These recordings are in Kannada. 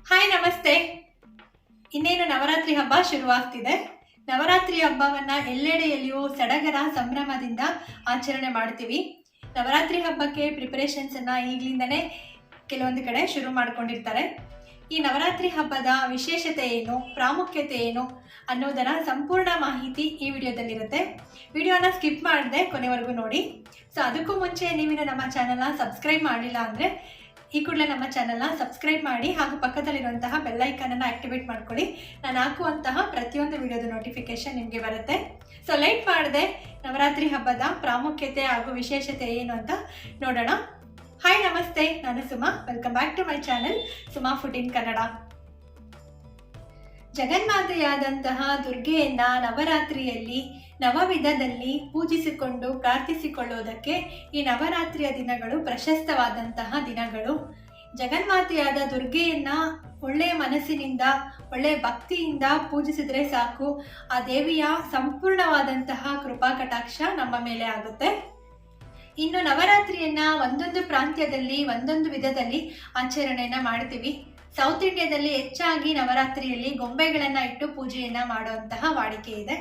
ಹಾಯ್ ನಮಸ್ತೆ. ಇನ್ನೇನು ನವರಾತ್ರಿ ಹಬ್ಬ ಶುರುವಾಗ್ತಿದೆ. ನವರಾತ್ರಿ ಹಬ್ಬವನ್ನ ಎಲ್ಲೆಡೆಯಲ್ಲಿಯೂ ಸಡಗರ ಸಂಭ್ರಮದಿಂದ ಆಚರಣೆ ಮಾಡ್ತೀವಿ. ನವರಾತ್ರಿ ಹಬ್ಬಕ್ಕೆ ಪ್ರಿಪರೇಷನ್ಸ್ ಅನ್ನ ಈಗಲಿಂದನೇ ಕೆಲವೊಂದು ಕಡೆ ಶುರು ಮಾಡ್ಕೊಂಡಿರ್ತಾರೆ. ಈ ನವರಾತ್ರಿ ಹಬ್ಬದ ವಿಶೇಷತೆ ಏನು, ಪ್ರಾಮುಖ್ಯತೆ ಏನು ಅನ್ನೋದರ ಸಂಪೂರ್ಣ ಮಾಹಿತಿ ಈ ವಿಡಿಯೋದಲ್ಲಿರುತ್ತೆ. ವಿಡಿಯೋನ ಸ್ಕಿಪ್ ಮಾಡದೆ ಕೊನೆವರೆಗೂ ನೋಡಿ. ಸೊ ಅದಕ್ಕೂ ಮುಂಚೆ ನೀವಿನ್ನು ನಮ್ಮ ಚಾನಲ್ನ ಸಬ್ಸ್ಕ್ರೈಬ್ ಮಾಡಿಲ್ಲ ಅಂದರೆ ಈ ಕೂಡಲೇ ನಮ್ಮ ಚಾನಲ್ನ ಸಬ್ಸ್ಕ್ರೈಬ್ ಮಾಡಿ ಹಾಗೂ ಪಕ್ಕದಲ್ಲಿರುವಂತಹ ಬೆಲ್ಲೈಕನನ್ನು ಆಕ್ಟಿವೇಟ್ ಮಾಡ್ಕೊಳ್ಳಿ. ನಾನು ಹಾಕುವಂತಹ ಪ್ರತಿಯೊಂದು ವಿಡಿಯೋದ ನೋಟಿಫಿಕೇಶನ್ ನಿಮಗೆ ಬರುತ್ತೆ. ಸೊ ಲೈಟ್ ಮಾಡದೆ ನವರಾತ್ರಿ ಹಬ್ಬದ ಪ್ರಾಮುಖ್ಯತೆ ಹಾಗೂ ವಿಶೇಷತೆ ಏನು ಅಂತ ನೋಡೋಣ. ಹಾಯ್ ನಮಸ್ತೆ, ನಾನು Suma. Welcome back to my channel Suma food in Kannada. ಜಗನ್ಮಾತೆಯಾದಂತಹ ದುರ್ಗೆಯನ್ನ ನವರಾತ್ರಿಯಲ್ಲಿ ನವವಿಧದಲ್ಲಿ ಪೂಜಿಸಿಕೊಂಡು ಪ್ರಾರ್ಥಿಸಿಕೊಳ್ಳುವುದಕ್ಕೆ ಈ ನವರಾತ್ರಿಯ ದಿನಗಳು ಪ್ರಶಸ್ತವಾದಂತಹ ದಿನಗಳು. ಜಗನ್ಮಾತೆಯಾದ ದುರ್ಗೆಯನ್ನ ಒಳ್ಳೆಯ ಮನಸ್ಸಿನಿಂದ ಒಳ್ಳೆಯ ಭಕ್ತಿಯಿಂದ ಪೂಜಿಸಿದ್ರೆ ಸಾಕು, ಆ ದೇವಿಯ ಸಂಪೂರ್ಣವಾದಂತಹ ಕೃಪಾ ಕಟಾಕ್ಷ ನಮ್ಮ ಮೇಲೆ ಆಗುತ್ತೆ. ಇನ್ನು ನವರಾತ್ರಿಯನ್ನ ಒಂದೊಂದು ಪ್ರಾಂತ್ಯದಲ್ಲಿ ಒಂದೊಂದು ವಿಧದಲ್ಲಿ ಆಚರಣೆಯನ್ನ ಮಾಡ್ತೀವಿ. ಸೌತ್ ಇಂಡಿಯಾದಲ್ಲಿ ಹೆಚ್ಚಾಗಿ ನವರಾತ್ರಿಯಲ್ಲಿ ಗೊಂಬೆಗಳನ್ನ ಇಟ್ಟು ಪೂಜೆಯನ್ನ ಮಾಡುವಂತಹ ವಾಡಿಕೆ ಇದೆ.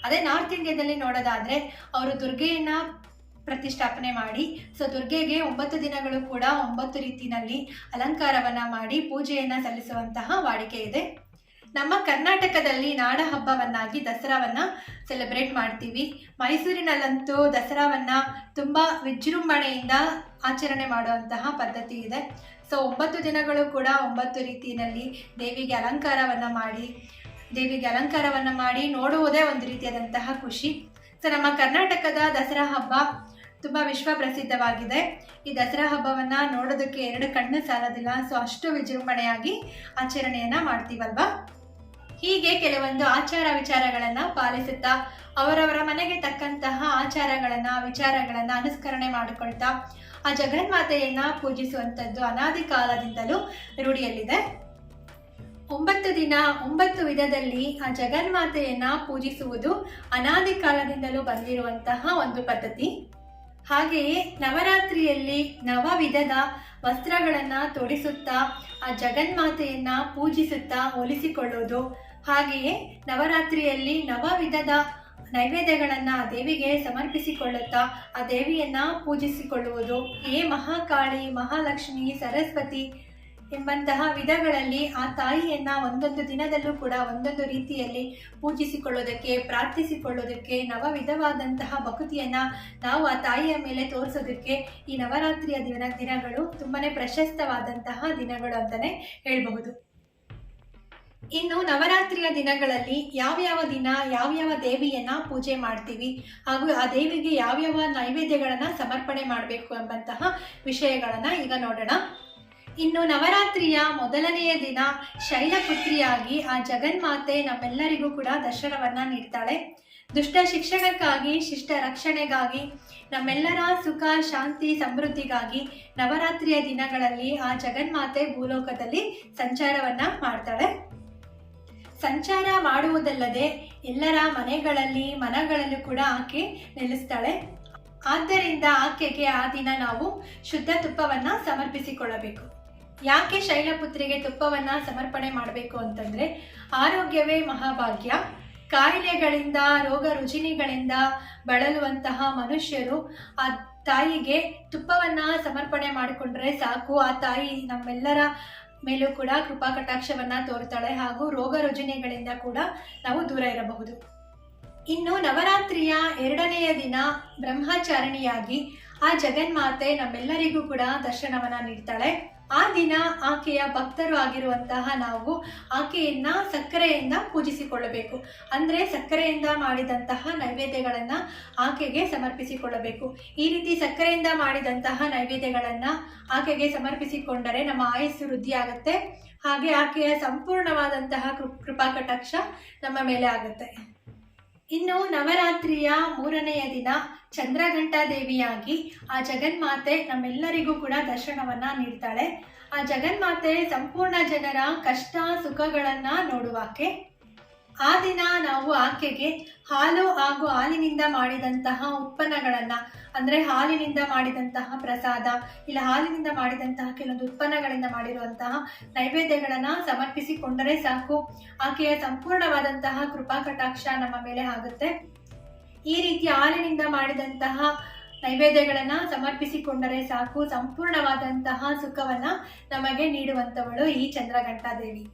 ಅದೇ ನಾರ್ತ್ ಇಂಡಿಯಾದಲ್ಲಿ ನೋಡೋದಾದ್ರೆ ಅವರು ದುರ್ಗೆಯನ್ನ ಪ್ರತಿಷ್ಠಾಪನೆ ಮಾಡಿ, ಸೊ ದುರ್ಗೆಗೆ 9 ದಿನಗಳು ಕೂಡ 9 ರೀತಿಯಲ್ಲಿ ಅಲಂಕಾರವನ್ನ ಮಾಡಿ ಪೂಜೆಯನ್ನ ಸಲ್ಲಿಸುವಂತಹ ವಾಡಿಕೆ ಇದೆ. ನಮ್ಮ ಕರ್ನಾಟಕದಲ್ಲಿ ನಾಡ ಹಬ್ಬವನ್ನಾಗಿ ದಸರಾವನ್ನ ಸೆಲೆಬ್ರೇಟ್ ಮಾಡ್ತೀವಿ. ಮೈಸೂರಿನಲ್ಲಂತೂ ದಸರಾವನ್ನ ತುಂಬಾ ವಿಜೃಂಭಣೆಯಿಂದ ಆಚರಣೆ ಮಾಡುವಂತಹ ಪದ್ಧತಿ ಇದೆ. ಸೊ 9 ದಿನಗಳು ಕೂಡ 9 ರೀತಿಯಲ್ಲಿ ದೇವಿಗೆ ಅಲಂಕಾರವನ್ನ ಮಾಡಿ ನೋಡುವುದೇ ಒಂದು ರೀತಿಯಾದಂತಹ ಖುಷಿ. ಸೊ ನಮ್ಮ ಕರ್ನಾಟಕದ ದಸರಾ ಹಬ್ಬ ತುಂಬಾ ವಿಶ್ವ ಪ್ರಸಿದ್ಧವಾಗಿದೆ. ಈ ದಸರಾ ಹಬ್ಬವನ್ನ ನೋಡೋದಕ್ಕೆ 2 ಕಣ್ಣು ಸಾಲೋದಿಲ್ಲ. ಸೊ ಅಷ್ಟು ವಿಜೃಂಭಣೆಯಾಗಿ ಆಚರಣೆಯನ್ನ ಮಾಡ್ತೀವಲ್ವಾ. ಹೀಗೆ ಕೆಲವೊಂದು ಆಚಾರ ವಿಚಾರಗಳನ್ನ ಪಾಲಿಸುತ್ತಾ ಅವರವರ ಮನೆಗೆ ತಕ್ಕಂತಹ ವಿಚಾರಗಳನ್ನ ಅನುಸ್ಮರಣೆ ಮಾಡಿಕೊಳ್ತಾ ಆ ಜಗನ್ಮಾತೆಯನ್ನ ಪೂಜಿಸುವಂಥದ್ದು ಅನಾದಿ ಕಾಲದಿಂದಲೂ ರೂಢಿಯಲ್ಲಿದೆ. 9 ದಿನ 9 ವಿಧದಲ್ಲಿ ಆ ಜಗನ್ಮಾತೆಯನ್ನ ಪೂಜಿಸುವುದು ಅನಾದಿ ಕಾಲದಿಂದಲೂ ಬಂದಿರುವಂತಹ ಒಂದು ಪದ್ಧತಿ. ಹಾಗೆಯೇ ನವರಾತ್ರಿಯಲ್ಲಿ ನವವಿಧದ ವಸ್ತ್ರಗಳನ್ನ ತೊಡಿಸುತ್ತಾ ಆ ಜಗನ್ಮಾತೆಯನ್ನ ಪೂಜಿಸುತ್ತಾ ಹೋಲಿಸಿಕೊಳ್ಳುವುದು, ಹಾಗೆಯೇ ನವರಾತ್ರಿಯಲ್ಲಿ ನವವಿಧದ ನೈವೇದ್ಯಗಳನ್ನ ದೇವಿಗೆ ಸಮರ್ಪಿಸಿಕೊಳ್ಳುತ್ತಾ ಆ ದೇವಿಯನ್ನ ಪೂಜಿಸಿಕೊಳ್ಳುವುದು. ಮಹಾಕಾಳಿ, ಮಹಾಲಕ್ಷ್ಮಿ, ಸರಸ್ವತಿ ಎಂಬಂತಹ ವಿಧಗಳಲ್ಲಿ ಆ ತಾಯಿಯನ್ನ ಒಂದೊಂದು ದಿನದಲ್ಲೂ ಕೂಡ ಒಂದೊಂದು ರೀತಿಯಲ್ಲಿ ಪೂಜಿಸಿಕೊಳ್ಳೋದಕ್ಕೆ, ಪ್ರಾರ್ಥಿಸಿಕೊಳ್ಳೋದಕ್ಕೆ, ನವವಿಧವಾದಂತಹ ಭಕ್ತಿಯನ್ನ ನಾವು ಆ ತಾಯಿಯ ಮೇಲೆ ತೋರಿಸೋದಕ್ಕೆ ಈ ನವರಾತ್ರಿಯ ದಿನಗಳು ತುಂಬಾನೇ ಪ್ರಶಸ್ತವಾದಂತಹ ದಿನಗಳು ಅಂತಾನೆ ಹೇಳ್ಬಹುದು. ಇನ್ನು ನವರಾತ್ರಿಯ ದಿನಗಳಲ್ಲಿ ಯಾವ್ಯಾವ ದಿನ ಯಾವ್ಯಾವ ದೇವಿಯನ್ನ ಪೂಜೆ ಮಾಡ್ತೀವಿ ಹಾಗೂ ಆ ದೇವಿಗೆ ಯಾವ್ಯಾವ ನೈವೇದ್ಯಗಳನ್ನ ಸಮರ್ಪಣೆ ಮಾಡಬೇಕು ಎಂಬಂತಹ ವಿಷಯಗಳನ್ನ ಈಗ ನೋಡೋಣ. ಇನ್ನು ನವರಾತ್ರಿಯ ಮೊದಲನೆಯ ದಿನ ಶೈಲಪುತ್ರಿಯಾಗಿ ಆ ಜಗನ್ಮಾತೆ ನಮ್ಮೆಲ್ಲರಿಗೂ ಕೂಡ ದರ್ಶನವನ್ನ ನೀಡ್ತಾಳೆ. ದುಷ್ಟ ಶಿಕ್ಷಣಕ್ಕಾಗಿ, ಶಿಷ್ಟ ರಕ್ಷಣೆಗಾಗಿ, ನಮ್ಮೆಲ್ಲರ ಸುಖ ಶಾಂತಿ ಸಮೃದ್ಧಿಗಾಗಿ ನವರಾತ್ರಿಯ ದಿನಗಳಲ್ಲಿ ಆ ಜಗನ್ಮಾತೆ ಭೂಲೋಕದಲ್ಲಿ ಸಂಚಾರವನ್ನ ಮಾಡ್ತಾಳೆ. ಸಂಚಾರ ಮಾಡುವುದಲ್ಲದೆ ಎಲ್ಲರ ಮನಗಳಲ್ಲೂ ಕೂಡ ಆಕೆ ನೆಲೆಸ್ತಾಳೆ. ಆದ್ದರಿಂದ ಆಕೆಗೆ ಆ ದಿನ ನಾವು ಶುದ್ಧ ತುಪ್ಪವನ್ನ ಸಮರ್ಪಿಸಿಕೊಳ್ಳಬೇಕು. ಯಾಕೆ ಶೈಲಪುತ್ರಿಗೆ ತುಪ್ಪವನ್ನ ಸಮರ್ಪಣೆ ಮಾಡಬೇಕು ಅಂತಂದ್ರೆ, ಆರೋಗ್ಯವೇ ಮಹಾಭಾಗ್ಯ. ಕಾಯಿಲೆಗಳಿಂದ, ರೋಗ ರುಜಿನಿಗಳಿಂದ ಬಳಲುವಂತಹ ಮನುಷ್ಯರು ಆ ತಾಯಿಗೆ ತುಪ್ಪವನ್ನ ಸಮರ್ಪಣೆ ಮಾಡಿಕೊಂಡ್ರೆ ಸಾಕು, ಆ ತಾಯಿ ನಮ್ಮೆಲ್ಲರ ಮೇಲೂ ಕೂಡ ಕೃಪಾ ಕಟಾಕ್ಷವನ್ನ ತೋರ್ತಾಳೆ ಹಾಗೂ ರೋಗ ರುಜಿನಿಗಳಿಂದ ಕೂಡ ನಾವು ದೂರ ಇರಬಹುದು. ಇನ್ನು ನವರಾತ್ರಿಯ 2ನೆಯ ದಿನ ಬ್ರಹ್ಮಚಾರಿಣಿಯಾಗಿ ಆ ಜಗನ್ಮಾತೆ ನಮ್ಮೆಲ್ಲರಿಗೂ ಕೂಡ ದರ್ಶನವನ್ನ ನೀಡ್ತಾಳೆ. ಆ ದಿನ ಆಕೆಯ ಭಕ್ತರು ಆಗಿರುವಂತಹ ನಾವು ಆಕೆಯನ್ನ ಸಕ್ಕರೆಯಿಂದ ಪೂಜಿಸಿಕೊಳ್ಳಬೇಕು. ಅಂದ್ರೆ ಸಕ್ಕರೆಯಿಂದ ಮಾಡಿದಂತಹ ನೈವೇದ್ಯಗಳನ್ನ ಆಕೆಗೆ ಸಮರ್ಪಿಸಿಕೊಳ್ಳಬೇಕು. ಈ ರೀತಿ ಸಕ್ಕರೆಯಿಂದ ಮಾಡಿದಂತಹ ನೈವೇದ್ಯಗಳನ್ನ ಆಕೆಗೆ ಸಮರ್ಪಿಸಿಕೊಂಡರೆ ನಮ್ಮ ಆಯಸ್ಸು ವೃದ್ಧಿ ಆಗುತ್ತೆ. ಹಾಗೆ ಆಕೆಯ ಸಂಪೂರ್ಣವಾದಂತಹ ಕೃಪಾ ಕಟಾಕ್ಷ ನಮ್ಮ ಮೇಲೆ ಆಗುತ್ತೆ. ಇನ್ನು ನವರಾತ್ರಿಯ 3ನೆಯ ದಿನ ಚಂದ್ರಘಂಟಾ ದೇವಿಯಾಗಿ ಆ ಜಗನ್ಮಾತೆ ನಮ್ಮೆಲ್ಲರಿಗೂ ಕೂಡ ದರ್ಶನವನ್ನ ನೀಡ್ತಾಳೆ. ಆ ಜಗನ್ಮಾತೆ ಸಂಪೂರ್ಣ ಜನರ ಕಷ್ಟ ಸುಖಗಳನ್ನ ನೋಡುವಾಕೆ. ಆ ದಿನ ನಾವು ಆಕೆಗೆ ಹಾಲು ಹಾಗೂ ಹಾಲಿನಿಂದ ಮಾಡಿದಂತಹ ಉತ್ಪನ್ನಗಳನ್ನು, ಅಂದರೆ ಹಾಲಿನಿಂದ ಮಾಡಿದಂತಹ ಪ್ರಸಾದ ಇಲ್ಲ ಹಾಲಿನಿಂದ ಮಾಡಿದಂತಹ ಕೆಲವೊಂದು ಉತ್ಪನ್ನಗಳಿಂದ ಮಾಡಿರುವಂತಹ ನೈವೇದ್ಯಗಳನ್ನು ಸಮರ್ಪಿಸಿಕೊಂಡರೆ ಸಾಕು. ಆಕೆಯ ಸಂಪೂರ್ಣವಾದಂತಹ ಕೃಪಾ ಕಟಾಕ್ಷ ನಮ್ಮ ಮೇಲೆ ಆಗುತ್ತೆ. ಈ ರೀತಿ ಹಾಲಿನಿಂದ ಮಾಡಿದಂತಹ ನೈವೇದ್ಯಗಳನ್ನು ಸಮರ್ಪಿಸಿಕೊಂಡರೆ ಸಾಕು, ಸಂಪೂರ್ಣವಾದಂತಹ ಸುಖವನ್ನ ನಮಗೆ ನೀಡುವಂತವಳು ಈ ಚಂದ್ರಘಂಟಾದೇವಿ.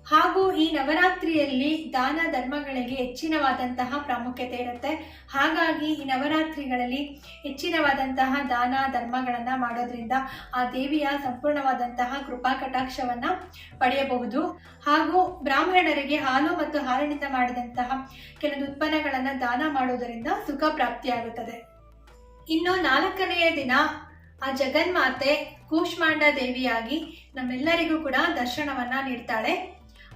ಹಾಗೂ ಈ ನವರಾತ್ರಿಯಲ್ಲಿ ದಾನ ಧರ್ಮಗಳಿಗೆ ಹೆಚ್ಚಿನವಾದಂತಹ ಪ್ರಾಮುಖ್ಯತೆ ಇರುತ್ತೆ. ಹಾಗಾಗಿ ಈ ನವರಾತ್ರಿಗಳಲ್ಲಿ ಹೆಚ್ಚಿನವಾದಂತಹ ದಾನ ಧರ್ಮಗಳನ್ನು ಮಾಡೋದ್ರಿಂದ ಆ ದೇವಿಯ ಸಂಪೂರ್ಣವಾದಂತಹ ಕೃಪಾ ಕಟಾಕ್ಷವನ್ನ ಪಡೆಯಬಹುದು. ಹಾಗೂ ಬ್ರಾಹ್ಮಣರಿಗೆ ಹಾಲು ಮತ್ತು ಹಾಲಿನಿಂದ ಮಾಡಿದಂತಹ ಕೆಲವೊಂದು ಉತ್ಪನ್ನಗಳನ್ನು ದಾನ ಮಾಡೋದರಿಂದ ಸುಖ ಪ್ರಾಪ್ತಿಯಾಗುತ್ತದೆ. ಇನ್ನು 4ನೆಯ ದಿನ ಆ ಜಗನ್ಮಾತೆ ಕೂಷ್ಮಾಂಡ ದೇವಿಯಾಗಿ ನಮ್ಮೆಲ್ಲರಿಗೂ ಕೂಡ ದರ್ಶನವನ್ನ ನೀಡ್ತಾಳೆ.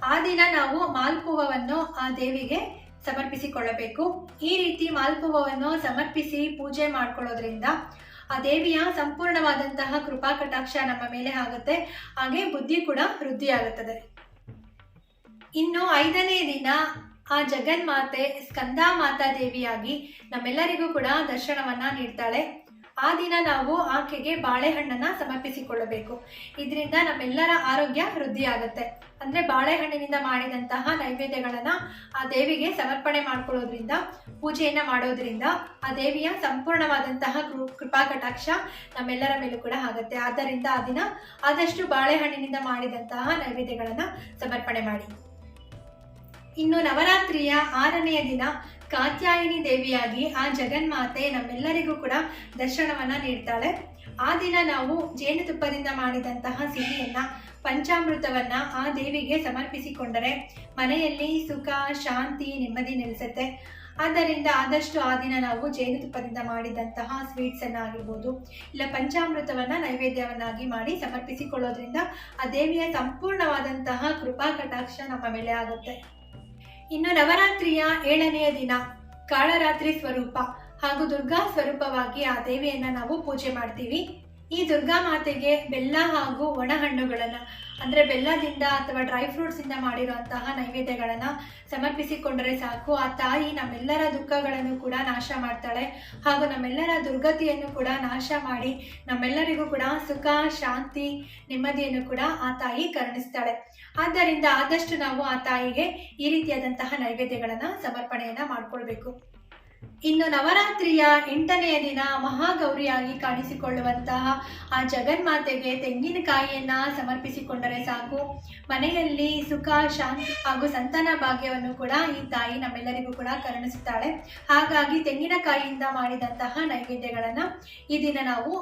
ಆ ದಿನ ನಾವು ಮಾಲ್ಪುವವನ್ನು ಆ ದೇವಿಗೆ ಸಮರ್ಪಿಸಿಕೊಳ್ಳಬೇಕು. ಈ ರೀತಿ ಮಾಲ್ಪುವವನ್ನು ಸಮರ್ಪಿಸಿ ಪೂಜೆ ಮಾಡ್ಕೊಳ್ಳೋದ್ರಿಂದ ಆ ದೇವಿಯ ಸಂಪೂರ್ಣವಾದಂತಹ ಕೃಪಾ ಕಟಾಕ್ಷ ನಮ್ಮ ಮೇಲೆ ಆಗುತ್ತೆ. ಹಾಗೆ ಬುದ್ಧಿ ಕೂಡ ವೃದ್ಧಿಯಾಗುತ್ತದೆ. ಇನ್ನು 5ನೇ ದಿನ ಆ ಜಗನ್ಮಾತೆ ಸ್ಕಂದ ಮಾತಾ ದೇವಿಯಾಗಿ ನಮ್ಮೆಲ್ಲರಿಗೂ ಕೂಡ ದರ್ಶನವನ್ನ ನೀಡ್ತಾಳೆ. ಆ ದಿನ ನಾವು ಆಕೆಗೆ ಬಾಳೆಹಣ್ಣನ್ನ ಸಮರ್ಪಿಸಿಕೊಳ್ಳಬೇಕು. ಇದರಿಂದ ನಮ್ಮೆಲ್ಲರ ಆರೋಗ್ಯ ವೃದ್ಧಿಯಾಗುತ್ತೆ. ಅಂದ್ರೆ ಬಾಳೆಹಣ್ಣಿನಿಂದ ಮಾಡಿದಂತಹ ನೈವೇದ್ಯಗಳನ್ನ ಆ ದೇವಿಗೆ ಸಮರ್ಪಣೆ ಮಾಡ್ಕೊಳ್ಳೋದ್ರಿಂದ, ಪೂಜೆಯನ್ನ ಮಾಡೋದ್ರಿಂದ ಆ ದೇವಿಯ ಸಂಪೂರ್ಣವಾದಂತಹ ಕೃಪಾ ಕಟಾಕ್ಷ ನಮ್ಮೆಲ್ಲರ ಮೇಲೂ ಕೂಡ ಆಗುತ್ತೆ. ಆದ್ದರಿಂದ ಆ ದಿನ ಆದಷ್ಟು ಬಾಳೆಹಣ್ಣಿನಿಂದ ಮಾಡಿದಂತಹ ನೈವೇದ್ಯಗಳನ್ನ ಸಮರ್ಪಣೆ ಮಾಡಿ. ಇನ್ನು ನವರಾತ್ರಿಯ 6ನೆಯ ದಿನ ಕಾತ್ಯಾಯಿನಿ ದೇವಿಯಾಗಿ ಆ ಜಗನ್ಮಾತೆ ನಮ್ಮೆಲ್ಲರಿಗೂ ಕೂಡ ದರ್ಶನವನ್ನ ನೀಡ್ತಾಳೆ. ಆ ದಿನ ನಾವು ಜೇನುತುಪ್ಪದಿಂದ ಮಾಡಿದಂತಹ ಸಿಹಿಯನ್ನ, ಪಂಚಾಮೃತವನ್ನ ಆ ದೇವಿಗೆ ಸಮರ್ಪಿಸಿಕೊಂಡರೆ ಮನೆಯಲ್ಲಿ ಸುಖ, ಶಾಂತಿ, ನೆಮ್ಮದಿ ನೆಲೆಸುತ್ತೆ. ಆದ್ದರಿಂದ ಆದಷ್ಟು ಆ ದಿನ ನಾವು ಜೇನುತುಪ್ಪದಿಂದ ಮಾಡಿದಂತಹ ಸ್ವೀಟ್ಸ್ ಅನ್ನ ಆಗಿರ್ಬೋದು ಇಲ್ಲ ಪಂಚಾಮೃತವನ್ನ ನೈವೇದ್ಯವನ್ನಾಗಿ ಮಾಡಿ ಸಮರ್ಪಿಸಿಕೊಳ್ಳೋದ್ರಿಂದ ಆ ದೇವಿಯ ಸಂಪೂರ್ಣವಾದಂತಹ ಕೃಪಾ ಕಟಾಕ್ಷ ನಮ್ಮ ಮೇಲೆ ಆಗುತ್ತೆ. ಇನ್ನು ನವರಾತ್ರಿಯ 7ನೆಯ ದಿನ ಕಾಳರಾತ್ರಿ ಸ್ವರೂಪ ಹಾಗೂ ದುರ್ಗಾ ಸ್ವರೂಪವಾಗಿ ಆ ದೇವಿಯನ್ನ ನಾವು ಪೂಜೆ ಮಾಡ್ತೀವಿ. ಈ ದುರ್ಗಾ ಮಾತೆಗೆ ಬೆಲ್ಲ ಹಾಗೂ ಒಣ ಹಣ್ಣುಗಳನ್ನ, ಅಂದ್ರೆ ಬೆಲ್ಲದಿಂದ ಅಥವಾ ಡ್ರೈ ಫ್ರೂಟ್ಸ್ ಇಂದ ಮಾಡಿರುವಂತಹ ನೈವೇದ್ಯಗಳನ್ನ ಸಮರ್ಪಿಸಿಕೊಂಡರೆ ಸಾಕು. ಆ ತಾಯಿ ನಮ್ಮೆಲ್ಲರ ದುಃಖಗಳನ್ನು ಕೂಡ ನಾಶ ಮಾಡ್ತಾಳೆ ಹಾಗೂ ನಮ್ಮೆಲ್ಲರ ದುರ್ಗತಿಯನ್ನು ಕೂಡ ನಾಶ ಮಾಡಿ ನಮ್ಮೆಲ್ಲರಿಗೂ ಕೂಡ ಸುಖ, ಶಾಂತಿ, ನೆಮ್ಮದಿಯನ್ನು ಕೂಡ ಆ ತಾಯಿ ಕರುಣಿಸ್ತಾಳೆ. ಆದ್ದರಿಂದ ಆದಷ್ಟು ನಾವು ಆ ತಾಯಿಗೆ ಈ ರೀತಿಯಾದಂತಹ ನೈವೇದ್ಯಗಳನ್ನ ಸಮರ್ಪಣೆಯನ್ನ ಮಾಡ್ಕೊಳ್ಬೇಕು. ಇನ್ನು ನವರಾತ್ರಿಯ 8ನೆಯ ದಿನ ಮಹಾಗೌರಿಯಾಗಿ ಕಾಣಿಸಿಕೊಳ್ಳುವಂತಹ ಆ ಜಗನ್ಮಾತೆಗೆ ತೆಂಗಿನಕಾಯಿಯನ್ನ ಸಮರ್ಪಿಸಿಕೊಂಡರೆ ಸಾಕು. ಮನೆಯಲ್ಲಿ ಸುಖ, ಶಾಂತಿ ಹಾಗೂ ಸಂತಾನ ಭಾಗ್ಯವನ್ನು ಕೂಡ ಈ ತಾಯಿ ನಮ್ಮೆಲ್ಲರಿಗೂ ಕೂಡ ಕರುಣಿಸುತ್ತಾಳೆ. ಹಾಗಾಗಿ ತೆಂಗಿನಕಾಯಿಯಿಂದ ಮಾಡಿದಂತಹ ನೈವೇದ್ಯಗಳನ್ನ ಈ ದಿನ ನಾವು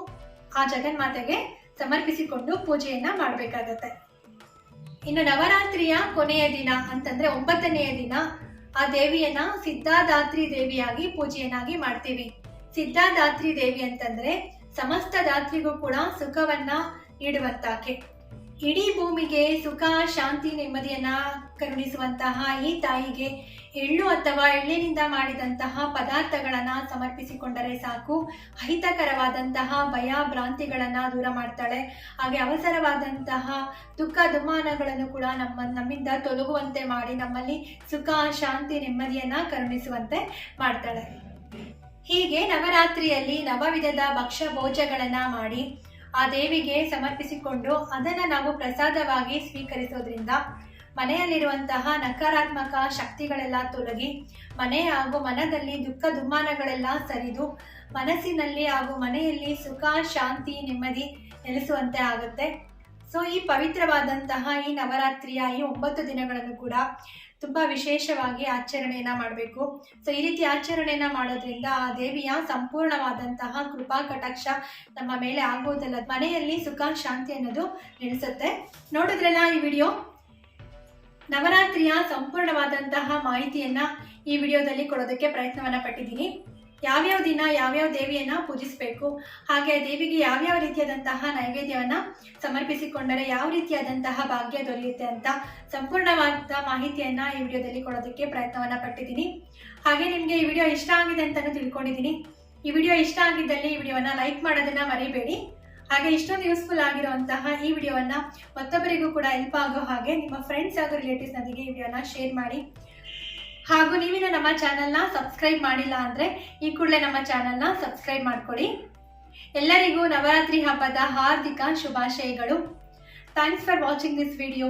ಆ ಜಗನ್ಮಾತೆಗೆ ಸಮರ್ಪಿಸಿಕೊಂಡು ಪೂಜೆಯನ್ನ ಮಾಡಬೇಕಾಗತ್ತೆ. ಇನ್ನು ನವರಾತ್ರಿಯ ಕೊನೆಯ ದಿನ ಅಂತಂದ್ರೆ 9ನೆಯ ದಿನ ಆ ದೇವಿಯನ್ನ ಸಿದ್ಧಾದಾತ್ರಿ ದೇವಿಯಾಗಿ ಪೂಜೆಯನ್ನಾಗಿ ಮಾಡ್ತೀವಿ. ಸಿದ್ಧಾದಾತ್ರಿ ದೇವಿ ಅಂತಂದ್ರೆ ಸಮಸ್ತ ದಾತ್ರಿಗೂ ಕೂಡ ಸುಖವನ್ನ ನೀಡುವಂತಾಕೆ. ಇಡೀ ಭೂಮಿಗೆ ಸುಖ, ಶಾಂತಿ, ನೆಮ್ಮದಿಯನ್ನ ಕರುಣಿಸುವಂತಹ ಈ ತಾಯಿಗೆ ಎಳ್ಳು ಅಥವಾ ಎಳ್ಳಿನಿಂದ ಮಾಡಿದಂತಹ ಪದಾರ್ಥಗಳನ್ನ ಸಮರ್ಪಿಸಿಕೊಂಡರೆ ಸಾಕು. ಅಹಿತಕರವಾದಂತಹ ಭಯ, ಭ್ರಾಂತಿಗಳನ್ನ ದೂರ ಮಾಡ್ತಾಳೆ. ಹಾಗೆ ಅವಸರವಾದಂತಹ ದುಃಖ, ದುಮ್ಮಾನಗಳನ್ನು ಕೂಡ ನಮ್ಮಿಂದ ತೊಲಗುವಂತೆ ಮಾಡಿ ನಮ್ಮಲ್ಲಿ ಸುಖ, ಶಾಂತಿ, ನೆಮ್ಮದಿಯನ್ನ ಕರುಣಿಸುವಂತೆ ಮಾಡ್ತಾಳೆ. ಹೀಗೆ ನವರಾತ್ರಿಯಲ್ಲಿ ನವವಿಧದ ಭಕ್ಷ್ಯ ಭೋಜಗಳನ್ನ ಮಾಡಿ ಆ ದೇವಿಗೆ ಸಮರ್ಪಿಸಿಕೊಂಡು ಅದನ್ನ ನಾವು ಪ್ರಸಾದವಾಗಿ ಸ್ವೀಕರಿಸೋದ್ರಿಂದ ಮನೆಯಲ್ಲಿರುವಂತಹ ನಕಾರಾತ್ಮಕ ಶಕ್ತಿಗಳೆಲ್ಲ ತೊಲಗಿ ಮನೆ ಹಾಗೂ ಮನದಲ್ಲಿ ದುಃಖ ದುಮ್ಮಾನಗಳೆಲ್ಲ ಸರಿದು ಮನಸ್ಸಿನಲ್ಲಿ ಹಾಗೂ ಮನೆಯಲ್ಲಿ ಸುಖ, ಶಾಂತಿ, ನೆಮ್ಮದಿ ನೆಲೆಸುವಂತೆ ಆಗುತ್ತೆ. ಸೊ ಈ ಪವಿತ್ರವಾದಂತಹ ಈ ನವರಾತ್ರಿಯ ಈ 9 ದಿನಗಳನ್ನು ಕೂಡ ತುಂಬಾ ವಿಶೇಷವಾಗಿ ಆಚರಣೆಯನ್ನ ಮಾಡಬೇಕು. ಸೊ ಈ ರೀತಿ ಆಚರಣೆಯನ್ನ ಮಾಡೋದ್ರಿಂದ ಆ ದೇವಿಯ ಸಂಪೂರ್ಣವಾದಂತಹ ಕೃಪಾ ಕಟಾಕ್ಷ ನಮ್ಮ ಮೇಲೆ ಆಗುವುದಲ್ಲ, ಮನೆಯಲ್ಲಿ ಸುಖ, ಶಾಂತಿ ಅನ್ನೋದು ನೆಲೆಸುತ್ತೆ. ನೋಡಿದ್ರಲ್ಲ ಈ ವಿಡಿಯೋ, ನವರಾತ್ರಿಯ ಸಂಪೂರ್ಣವಾದಂತಹ ಮಾಹಿತಿಯನ್ನ ಈ ವಿಡಿಯೋದಲ್ಲಿ ಕೊಡೋದಕ್ಕೆ ಪ್ರಯತ್ನವನ್ನ ಪಟ್ಟಿದ್ದೀನಿ. ಯಾವ್ಯಾವ ದಿನ ಯಾವ್ಯಾವ ದೇವಿಯನ್ನ ಪೂಜಿಸಬೇಕು, ಹಾಗೆ ದೇವಿಗೆ ಯಾವ್ಯಾವ ರೀತಿಯಾದಂತಹ ನೈವೇದ್ಯವನ್ನ ಸಮರ್ಪಿಸಿಕೊಂಡರೆ ಯಾವ ರೀತಿಯಾದಂತಹ ಭಾಗ್ಯ ದೊರೆಯುತ್ತೆ ಅಂತ ಸಂಪೂರ್ಣವಾದ ಮಾಹಿತಿಯನ್ನ ಈ ವಿಡಿಯೋದಲ್ಲಿ ಕೊಡೋದಕ್ಕೆ ಪ್ರಯತ್ನವನ್ನ ಪಟ್ಟಿದ್ದೀನಿ. ಹಾಗೆ ನಿಮಗೆ ಈ ವಿಡಿಯೋ ಇಷ್ಟ ಆಗಿದೆ ಅಂತಾನು ತಿಳ್ಕೊಂಡಿದ್ದೀನಿ. ಈ ವಿಡಿಯೋ ಇಷ್ಟ ಆಗಿದ್ದಲ್ಲಿ ಈ ವಿಡಿಯೋವನ್ನ ಲೈಕ್ ಮಾಡೋದನ್ನ ಮರಿಬೇಡಿ. ಹಾಗೆ ಇಷ್ಟೊಂದು ಯೂಸ್ಫುಲ್ ಆಗಿರುವಂತಹ ಈ ವಿಡಿಯೋವನ್ನ ಮತ್ತೊಬ್ಬರಿಗೂ ಕೂಡ ಹೆಲ್ಪ್ ಆಗೋ ಹಾಗೆ ನಿಮ್ಮ ಫ್ರೆಂಡ್ಸ್ ಹಾಗೂ ರಿಲೇಟಿವ್ಸ್ ನೊಂದಿಗೆ ಈ ವಿಡಿಯೋನ ಶೇರ್ ಮಾಡಿ. ಹಾಗೂ ನೀವಿನ್ನು ನಮ್ಮ ಚಾನಲ್ನ ಸಬ್ಸ್ಕ್ರೈಬ್ ಮಾಡಿಲ್ಲ ಅಂದರೆ ಈ ಕೂಡಲೇ ನಮ್ಮ ಚಾನಲ್ನ ಸಬ್ಸ್ಕ್ರೈಬ್ ಮಾಡ್ಕೊಳ್ಳಿ. ಎಲ್ಲರಿಗೂ ನವರಾತ್ರಿ ಹಬ್ಬದ ಹಾರ್ದಿಕ ಶುಭಾಶಯಗಳು. Thanks for watching this video.